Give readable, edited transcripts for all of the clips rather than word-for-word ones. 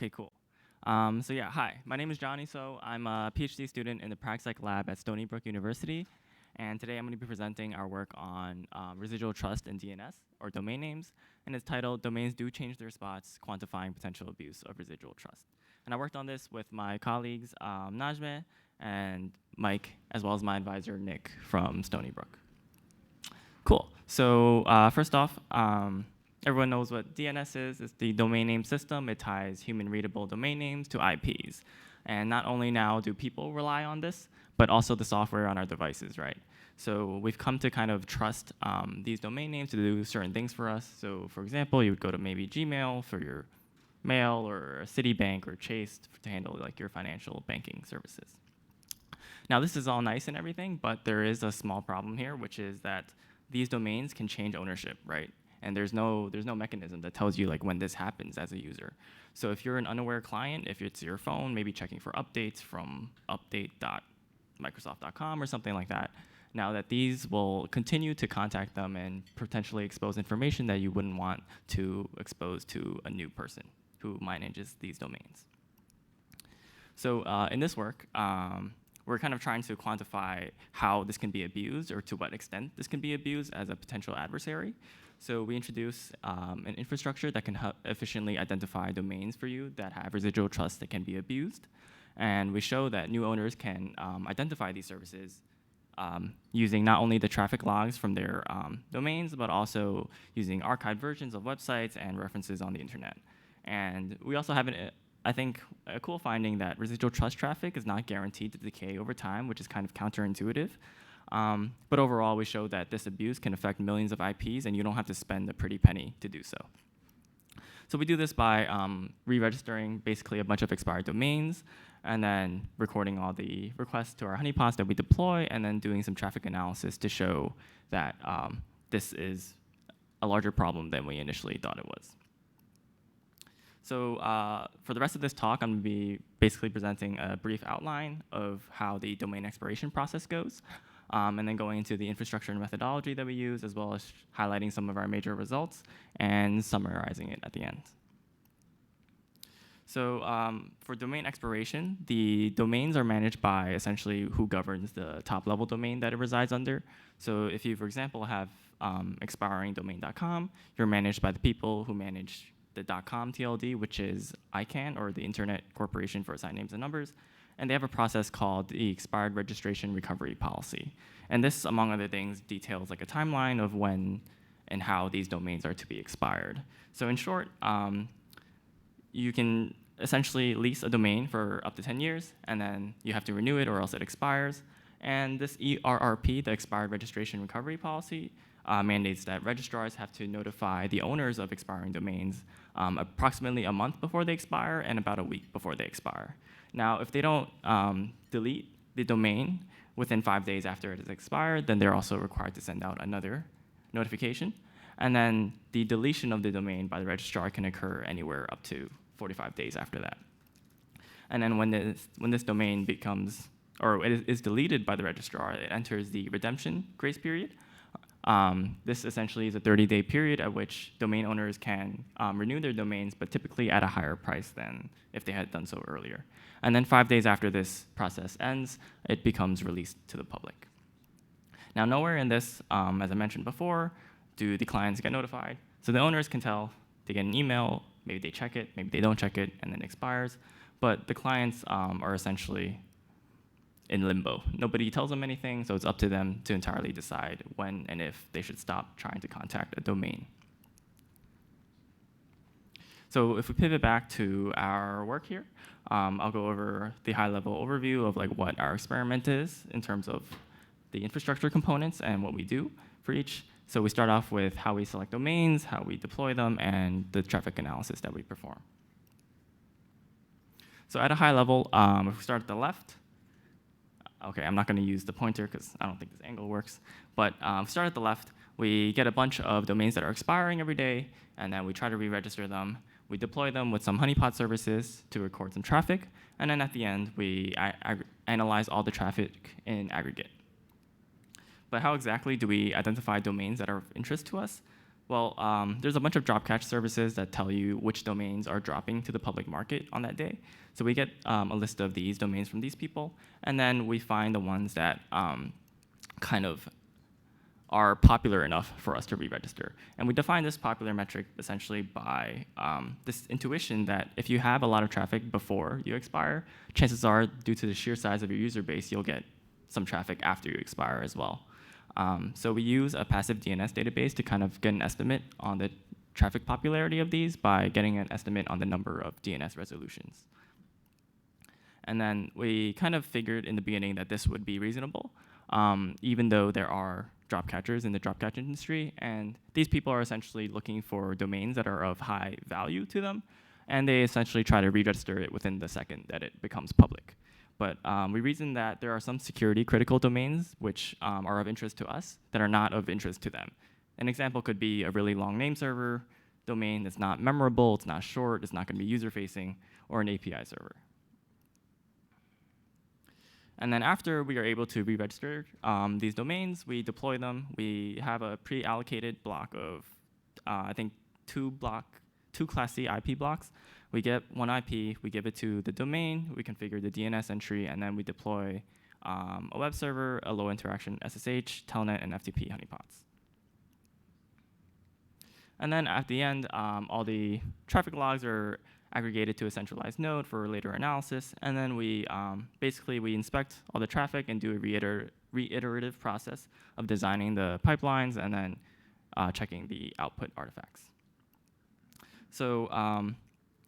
Okay, cool. So yeah, hi. My name is Johnny. So I'm a PhD student in the PragPsych lab at Stony Brook University, and today I'm going to be presenting our work on residual trust in DNS or domain names, and it's titled "Domains Do Change Their Spots: Quantifying Potential Abuse of Residual Trust." And I worked on this with my colleagues Najmeh and Mike, as well as my advisor Nick from Stony Brook. Cool. So first off, everyone knows what DNS is. It's the domain name system. It ties human-readable domain names to IPs. And not only now do people rely on this, but also the software on our devices, right? So we've come to kind of trust these domain names to do certain things for us. So for example, you would go to maybe Gmail for your mail, or Citibank or Chase to handle like your financial banking services. Now this is all nice and everything, but there is a small problem here, which is that these domains can change ownership, right? And there's no mechanism that tells you like when this happens as a user. So if you're an unaware client, if it's your phone, maybe checking for updates from update.microsoft.com or something like that, now that these will continue to contact them and potentially expose information that you wouldn't want to expose to a new person who manages these domains. So in this work, we're kind of trying to quantify how this can be abused or to what extent this can be abused as a potential adversary. So we introduce an infrastructure that can efficiently identify domains for you that have residual trust that can be abused. And we show that new owners can identify these services using not only the traffic logs from their domains, but also using archived versions of websites and references on the internet. And we also have I think a cool finding that residual trust traffic is not guaranteed to decay over time, which is kind of counterintuitive. But overall, we show that this abuse can affect millions of IPs, and you don't have to spend a pretty penny to do so. So we do this by re-registering basically a bunch of expired domains, and then recording all the requests to our honeypots that we deploy, and then doing some traffic analysis to show that this is a larger problem than we initially thought it was. So for the rest of this talk, I'm going to be basically presenting a brief outline of how the domain expiration process goes, and then going into the infrastructure and methodology that we use, as well as highlighting some of our major results and summarizing it at the end. So for domain expiration, the domains are managed by essentially who governs the top-level domain that it resides under. So if you, for example, have expiringdomain.com, you're managed by the people who manage the .com TLD, which is ICANN, or the Internet Corporation for Assigned Names and Numbers, and they have a process called the Expired Registration Recovery Policy. And this, among other things, details like a timeline of when and how these domains are to be expired. So in short, you can essentially lease a domain for up to 10 years, and then you have to renew it or else it expires. And this ERRP, the Expired Registration Recovery Policy, mandates that registrars have to notify the owners of expiring domains approximately a month before they expire and about a week before they expire. Now, if they don't delete the domain within 5 days after it has expired, then they're also required to send out another notification. And then the deletion of the domain by the registrar can occur anywhere up to 45 days after that. And then when this domain becomes, or it is deleted by the registrar, it enters the redemption grace period. This essentially is a 30-day period at which domain owners can renew their domains, but typically at a higher price than if they had done so earlier. And then 5 days after this process ends, it becomes released to the public. Now, nowhere in this, as I mentioned before, do the clients get notified. So the owners can tell, they get an email, maybe they check it, maybe they don't check it, and then it expires. But the clients are essentially in limbo. Nobody tells them anything, so it's up to them to entirely decide when and if they should stop trying to contact a domain. So if we pivot back to our work here, I'll go over the high-level overview of like what our experiment is in terms of the infrastructure components and what we do for each. So we start off with how we select domains, how we deploy them, and the traffic analysis that we perform. So at a high level, if we start at the left, okay, I'm not going to use the pointer because I don't think this angle works. But start at the left. We get a bunch of domains that are expiring every day, and then we try to re-register them. We deploy them with some honeypot services to record some traffic, and then at the end, we analyze all the traffic in aggregate. But how exactly do we identify domains that are of interest to us? Well, there's a bunch of drop catch services that tell you which domains are dropping to the public market on that day. So we get a list of these domains from these people, and then we find the ones that kind of are popular enough for us to re-register. And we define this popular metric essentially by this intuition that if you have a lot of traffic before you expire, chances are, due to the sheer size of your user base, you'll get some traffic after you expire as well. So we use a passive DNS database to kind of get an estimate on the traffic popularity of these by getting an estimate on the number of DNS resolutions. And then we kind of figured in the beginning that this would be reasonable, even though there are drop catchers in the drop catch industry. And these people are essentially looking for domains that are of high value to them. And they essentially try to re-register it within the second that it becomes public. But we reasoned that there are some security critical domains which are of interest to us that are not of interest to them. An example could be a really long name server domain that's not memorable, it's not short, it's not going to be user facing, or an API server. And then after we are able to re-register these domains, we deploy them. We have a pre-allocated block of, I think, two Class C IP blocks. We get one IP, we give it to the domain, we configure the DNS entry, and then we deploy a web server, a low interaction SSH, Telnet, and FTP honeypots. And then at the end, all the traffic logs are aggregated to a centralized node for later analysis. And then we basically inspect all the traffic and do a reiterative process of designing the pipelines and then checking the output artifacts. So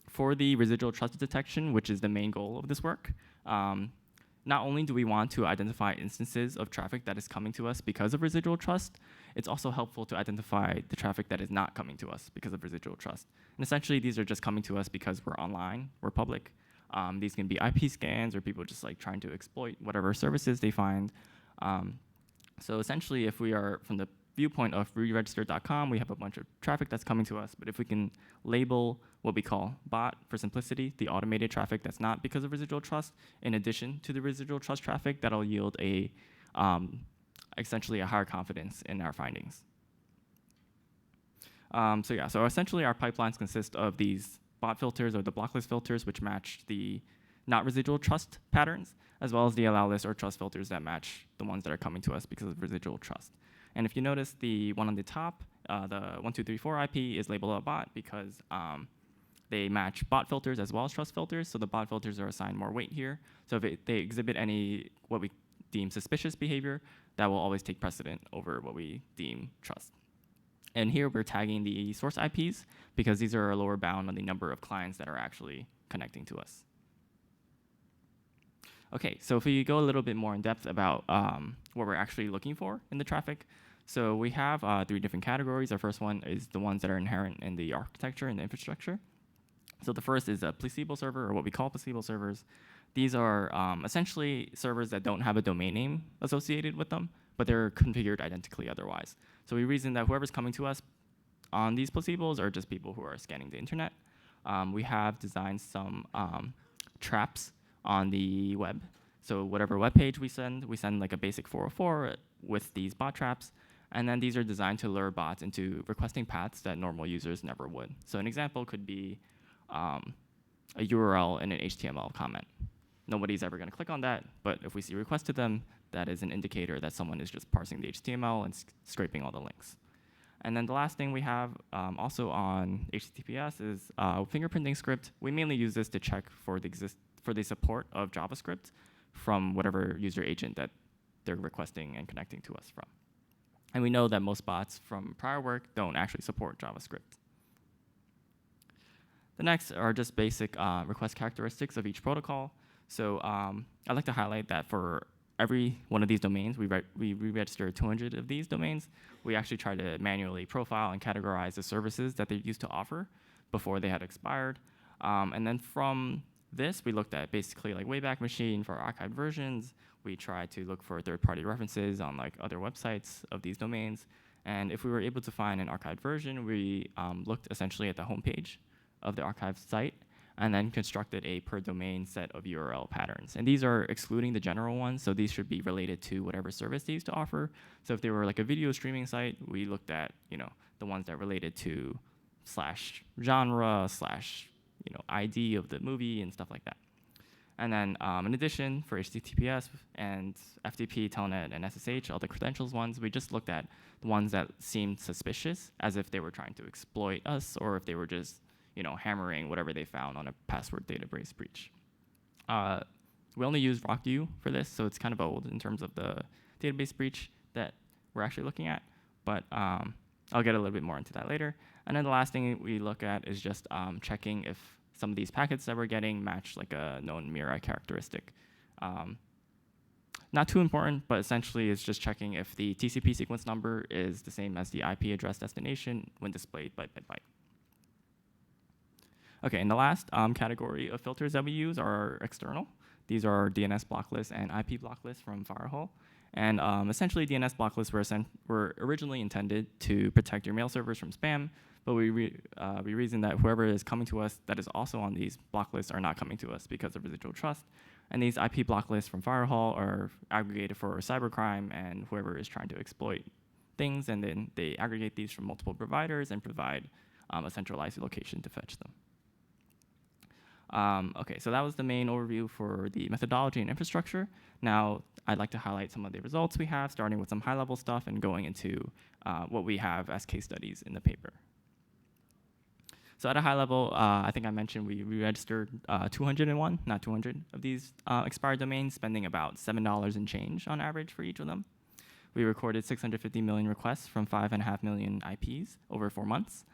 for the residual trust detection, which is the main goal of this work, not only do we want to identify instances of traffic that is coming to us because of residual trust, it's also helpful to identify the traffic that is not coming to us because of residual trust. And essentially, these are just coming to us because we're online, we're public. These can be IP scans or people just like trying to exploit whatever services they find. So essentially, if we are from the viewpoint of reregister.com, we have a bunch of traffic that's coming to us. But if we can label what we call bot for simplicity, the automated traffic that's not because of residual trust, in addition to the residual trust traffic, that'll yield a essentially a higher confidence in our findings. So essentially our pipelines consist of these bot filters or the block list filters, which match the not residual trust patterns, as well as the allow list or trust filters that match the ones that are coming to us because of residual trust. And if you notice, the one on the top, the 1234 IP is labeled a bot because they match bot filters as well as trust filters. So the bot filters are assigned more weight here. So if they exhibit any what we deem suspicious behavior, that will always take precedent over what we deem trust. And here we're tagging the source IPs because these are a lower bound on the number of clients that are actually connecting to us. Okay, so if we go a little bit more in depth about what we're actually looking for in the traffic, so we have 3 different categories. Our first one is the ones that are inherent in the architecture and the infrastructure. So the first is a placebo server, or what we call placebo servers. These are essentially servers that don't have a domain name associated with them, but they're configured identically otherwise. So we reason that whoever's coming to us on these placebos are just people who are scanning the internet. We have designed some traps on the web. So whatever web page we send like a basic 404 with these bot traps. And then these are designed to lure bots into requesting paths that normal users never would. So an example could be a URL in an HTML comment. Nobody's ever going to click on that, but if we see requests to them, that is an indicator that someone is just parsing the HTML and scraping all the links. And then the last thing we have also on HTTPS is fingerprinting script. We mainly use this to check for the support of JavaScript from whatever user agent that they're requesting and connecting to us from. And we know that most bots from prior work don't actually support JavaScript. The next are just basic request characteristics of each protocol. So I'd like to highlight that for every one of these domains, we re-register 200 of these domains. We actually try to manually profile and categorize the services that they used to offer before they had expired. And then from this, we looked at basically like Wayback Machine for archived versions. We tried to look for third-party references on like other websites of these domains. And if we were able to find an archived version, we looked essentially at the homepage of the archived site. and then constructed a per domain set of URL patterns. And these are excluding the general ones, so these should be related to whatever service they used to offer. So if they were like a video streaming site, we looked at the ones that related to /genre, ID of the movie and stuff like that. And then in addition, for HTTPS and FTP, Telnet, and SSH, all the credentials ones, we just looked at the ones that seemed suspicious, as if they were trying to exploit us, or if they were just hammering whatever they found on a password database breach. We only use RockU for this, so it's kind of old in terms of the database breach that we're actually looking at, but I'll get a little bit more into that later. And then the last thing we look at is just checking if some of these packets that we're getting match like a known Mira characteristic. Not too important, but essentially it's just checking if the TCP sequence number is the same as the IP address destination when displayed byte by byte. Okay, and the last category of filters that we use are external. These are DNS block lists and IP block lists from Firehall. And essentially, DNS block lists were originally intended to protect your mail servers from spam, but we reasoned that whoever is coming to us that is also on these block lists are not coming to us because of residual trust. And these IP block lists from Firehall are aggregated for cybercrime and whoever is trying to exploit things, and then they aggregate these from multiple providers and provide a centralized location to fetch them. Okay, so that was the main overview for the methodology and infrastructure. Now, I'd like to highlight some of the results we have, starting with some high-level stuff and going into what we have as case studies in the paper. So at a high level, I think I mentioned we registered 201, not 200, of these expired domains, spending about $7 and change on average for each of them. We recorded 650 million requests from 5.5 million IPs over 4 months.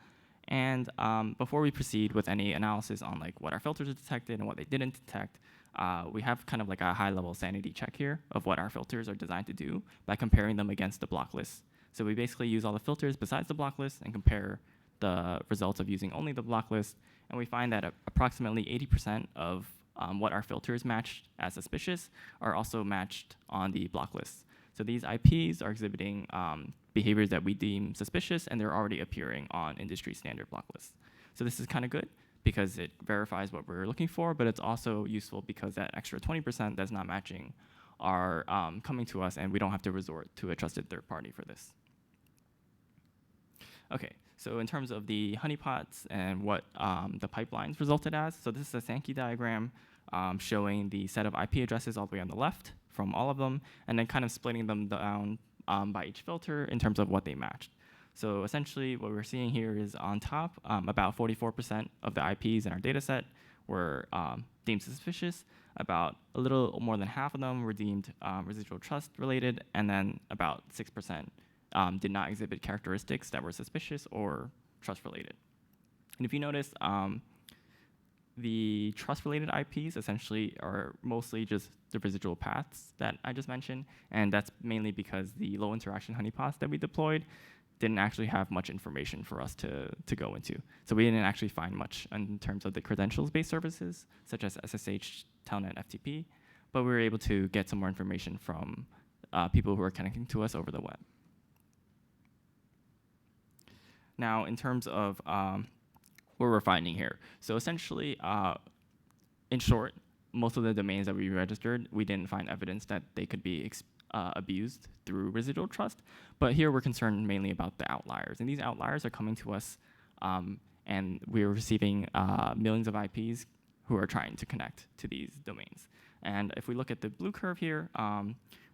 And before we proceed with any analysis on like what our filters detected and what they didn't detect, we have kind of like a high-level sanity check here of what our filters are designed to do by comparing them against the block list. So we basically use all the filters besides the block list and compare the results of using only the block list, and we find that approximately 80% of what our filters matched as suspicious are also matched on the block list. So these IPs are exhibiting behaviors that we deem suspicious, and they're already appearing on industry standard block lists. So this is kind of good because it verifies what we're looking for, but it's also useful because that extra 20% that's not matching are coming to us, and we don't have to resort to a trusted third party for this. Okay, so in terms of the honeypots and what the pipelines resulted as, so this is a Sankey diagram showing the set of IP addresses all the way on the left from all of them, and then kind of splitting them down by each filter in terms of what they matched. So essentially what we're seeing here is on top, about 44% of the IPs in our data set were deemed suspicious. About a little more than half of them were deemed residual trust related, and then about 6% did not exhibit characteristics that were suspicious or trust related. And if you notice, the trust-related IPs essentially are mostly just the residual paths that I just mentioned, and that's mainly because the low interaction honeypots that we deployed didn't actually have much information for us to go into. So we didn't actually find much in terms of the credentials-based services, such as SSH, Telnet, FTP, but we were able to get some more information from people who are connecting to us over the web. Now, in terms of what we're finding here. So essentially, in short, most of the domains that we registered, we didn't find evidence that they could be abused through residual trust. But here we're concerned mainly about the outliers. And these outliers are coming to us, and we're receiving millions of IPs who are trying to connect to these domains. And if we look at the blue curve here,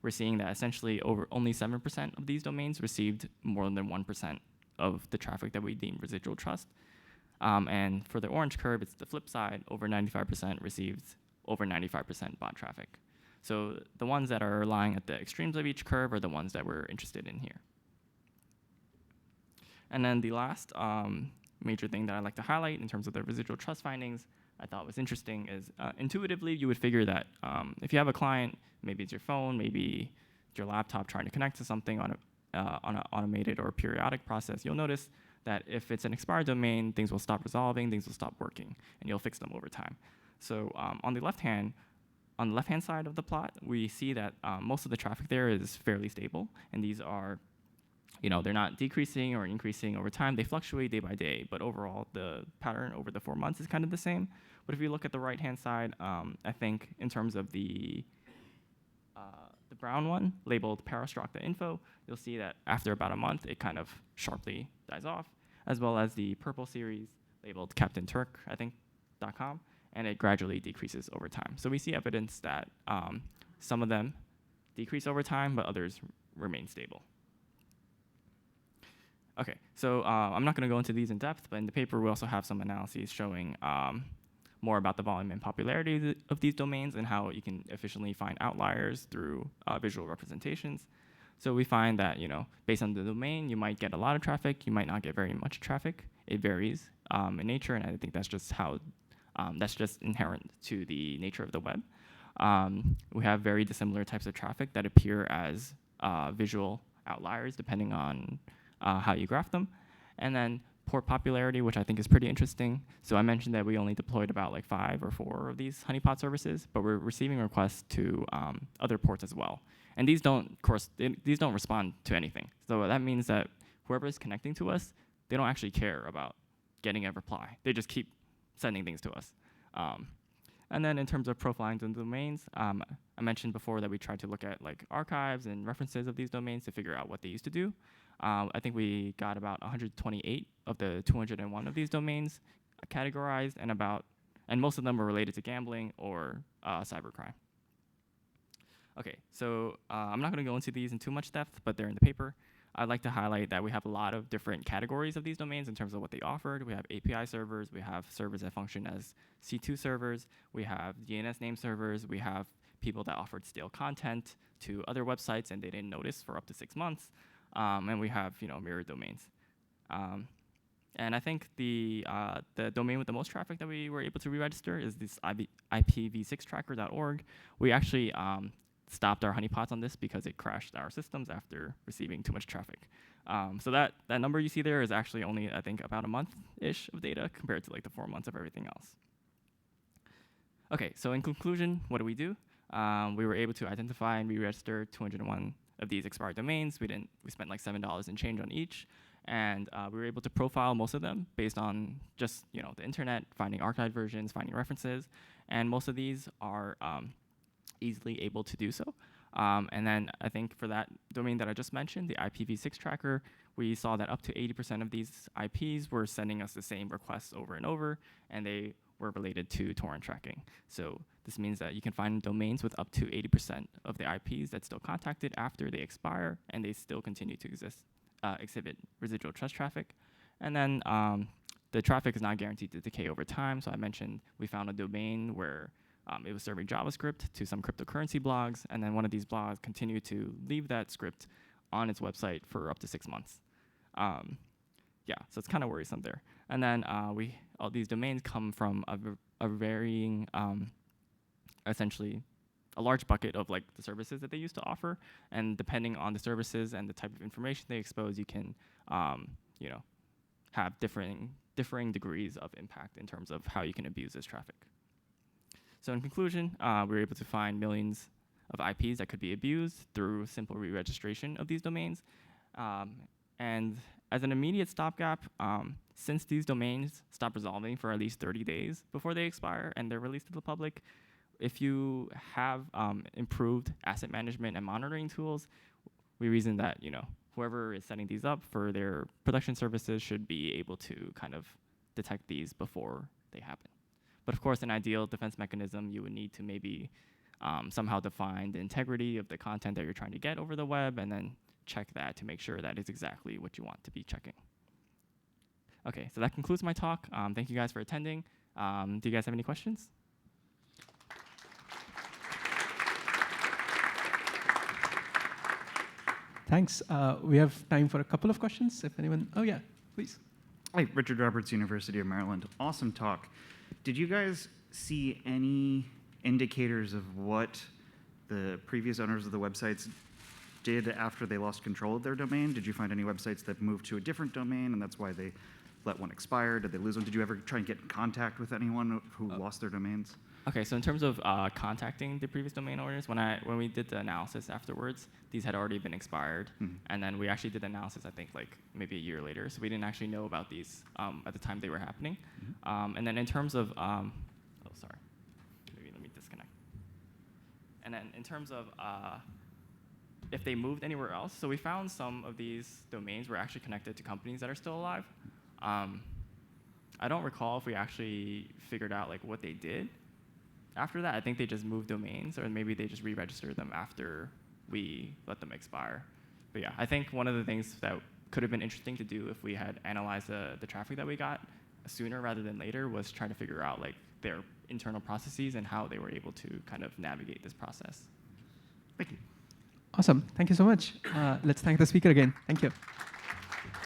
we're seeing that essentially only 7% of these domains received more than 1% of the traffic that we deem residual trust. And for the orange curve, it's the flip side. Over 95% received over 95% bot traffic. So the ones that are lying at the extremes of each curve are the ones that we're interested in here. And then the last major thing that I'd like to highlight in terms of the residual trust findings I thought was interesting is intuitively you would figure that if you have a client, maybe it's your phone, maybe it's your laptop trying to connect to something on an automated or periodic process, you'll notice that if it's an expired domain, things will stop resolving, things will stop working, and you'll fix them over time. So on the left-hand side of the plot, we see that most of the traffic there is fairly stable, and these are they're not decreasing or increasing over time. They fluctuate day by day, but overall, the pattern over the 4 months is kind of the same. But if you look at the right-hand side, I think in terms of the brown one, labeled Parastructa.info, you'll see that after about a month, it kind of sharply dies off, as well as the purple series, labeled Captain Turk, I think, .com, and it gradually decreases over time. So we see evidence that some of them decrease over time, but others remain stable. Okay, so I'm not going to go into these in depth, but in the paper we also have some analyses showing more about the volume and popularity of these domains and how you can efficiently find outliers through visual representations. So we find that, based on the domain, you might get a lot of traffic, you might not get very much traffic. It varies in nature, and I think that's just that's just inherent to the nature of the web. We have very dissimilar types of traffic that appear as visual outliers depending on how you graph them. And then port popularity, which I think is pretty interesting. So I mentioned that we only deployed about like 5 or 4 of these honeypot services, but we're receiving requests to other ports as well. And these don't respond to anything. So that means that whoever is connecting to us, they don't actually care about getting a reply. They just keep sending things to us. And then in terms of profiling the domains, I mentioned before that we tried to look at like archives and references of these domains to figure out what they used to do. I think we got about 128 of the 201 of these domains categorized, and most of them were related to gambling or cybercrime. Okay, so I'm not going to go into these in too much depth, but they're in the paper. I'd like to highlight that we have a lot of different categories of these domains in terms of what they offered. We have API servers, we have servers that function as C2 servers, we have DNS name servers, we have people that offered stale content to other websites and they didn't notice for up to 6 months. And we have mirror domains. And I think the domain with the most traffic that we were able to re-register is this IPv6tracker.org. We actually stopped our honeypots on this because it crashed our systems after receiving too much traffic. So that number you see there is actually only, I think, about a month-ish of data compared to like the 4 months of everything else. Okay, so in conclusion, what do? We were able to identify and re-register 201 of these expired domains. We spent like $7 and change on each, and we were able to profile most of them based on just the internet, finding archived versions, finding references, and most of these are easily able to do so. And then I think for that domain that I just mentioned, the IPv6 tracker, we saw that up to 80% of these IPs were sending us the same requests over and over, and they were related to torrent tracking. So this means that you can find domains with up to 80% of the IPs that still contacted after they expire, and they still continue to exhibit residual trust traffic. And then the traffic is not guaranteed to decay over time. So I mentioned we found a domain where it was serving JavaScript to some cryptocurrency blogs, and then one of these blogs continued to leave that script on its website for up to 6 months. Yeah, so it's kind of worrisome there. And then all these domains come from a varying, essentially, a large bucket of like the services that they used to offer, and depending on the services and the type of information they expose, you can, have differing degrees of impact in terms of how you can abuse this traffic. So in conclusion, we were able to find millions of IPs that could be abused through simple re-registration of these domains. And as an immediate stopgap, since these domains stop resolving for at least 30 days before they expire and they're released to the public, if you have improved asset management and monitoring tools, we reason that whoever is setting these up for their production services should be able to kind of detect these before they happen. But of course, an ideal defense mechanism, you would need to maybe somehow define the integrity of the content that you're trying to get over the web, and then check that to make sure that is exactly what you want to be checking. Okay, so that concludes my talk. Thank you guys for attending. Do you guys have any questions? Thanks. We have time for a couple of questions, if anyone. Oh, yeah, please. Hi, Richard Roberts, University of Maryland. Awesome talk. Did you guys see any indicators of what the previous owners of the websites did after they lost control of their domain? Did you find any websites that moved to a different domain and that's why they let one expire? Did they lose one? Did you ever try and get in contact with anyone who lost their domains? Okay, so in terms of contacting the previous domain owners, when we did the analysis afterwards, these had already been expired, and then we actually did the analysis, I think, like maybe a year later, so we didn't actually know about these at the time they were happening. And then in terms of, oh, sorry, maybe let me disconnect. And then in terms of if they moved anywhere else, so we found some of these domains were actually connected to companies that are still alive. I don't recall if we actually figured out like what they did. After that, I think they just moved domains, or maybe they just re-registered them after we let them expire. But yeah, I think one of the things that could have been interesting to do if we had analyzed the traffic that we got sooner rather than later was trying to figure out like their internal processes and how they were able to kind of navigate this process. Thank you. Awesome. Thank you so much. Let's thank the speaker again. Thank you.